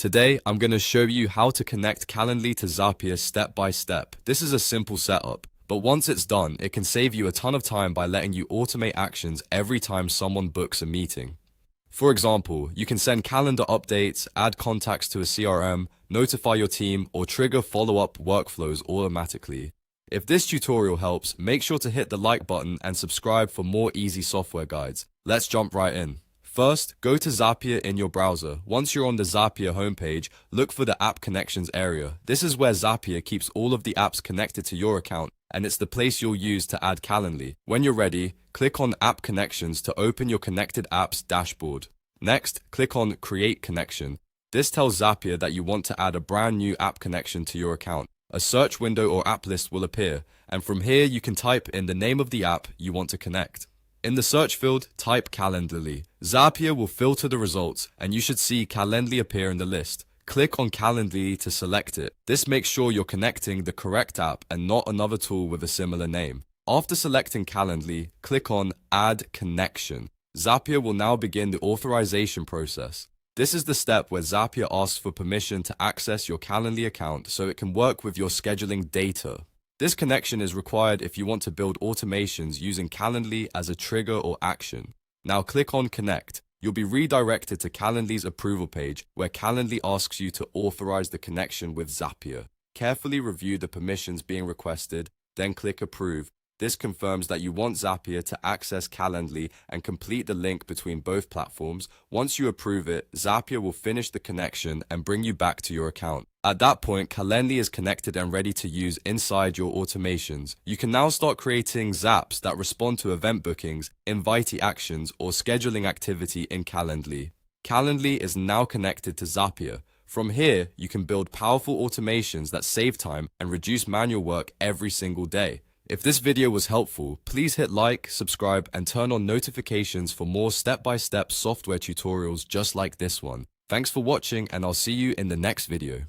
Today, I'm going to show you how to connect Calendly to Zapier step by step. This is a simple setup, but once it's done, it can save you a ton of time by letting you automate actions every time someone books a meeting. For example, you can send calendar updates, add contacts to a CRM, notify your team, or trigger follow-up workflows automatically. If this tutorial helps, make sure to hit the like button and subscribe for more easy software guides. Let's jump right in. First, go to Zapier in your browser. Once you're on the Zapier homepage, look for the App Connections area. This is where Zapier keeps all of the apps connected to your account, and it's the place you'll use to add Calendly. When you're ready, click on App Connections to open your connected apps dashboard. Next, click on Create Connection. This tells Zapier that you want to add a brand new app connection to your account. A search window or app list will appear, and from here you can type in the name of the app you want to connect. In the search field, type Calendly. Zapier will filter the results, and you should see Calendly appear in the list. Click on Calendly to select it. This makes sure you're connecting the correct app and not another tool with a similar name. After selecting Calendly, click on Add Connection. Zapier will now begin the authorization process. This is the step where Zapier asks for permission to access your Calendly account so it can work with your scheduling data. This connection is required if you want to build automations using Calendly as a trigger or action. Now click on Connect. You'll be redirected to Calendly's approval page where Calendly asks you to authorize the connection with Zapier. Carefully review the permissions being requested, then click Approve. This confirms that you want Zapier to access Calendly and complete the link between both platforms. Once you approve it, Zapier will finish the connection and bring you back to your account. At that point, Calendly is connected and ready to use inside your automations. You can now start creating zaps that respond to event bookings, invitee actions, or scheduling activity in Calendly. Calendly is now connected to Zapier. From here, you can build powerful automations that save time and reduce manual work every single day. If this video was helpful, please hit like, subscribe, and turn on notifications for more step-by-step software tutorials just like this one. Thanks for watching, and I'll see you in the next video.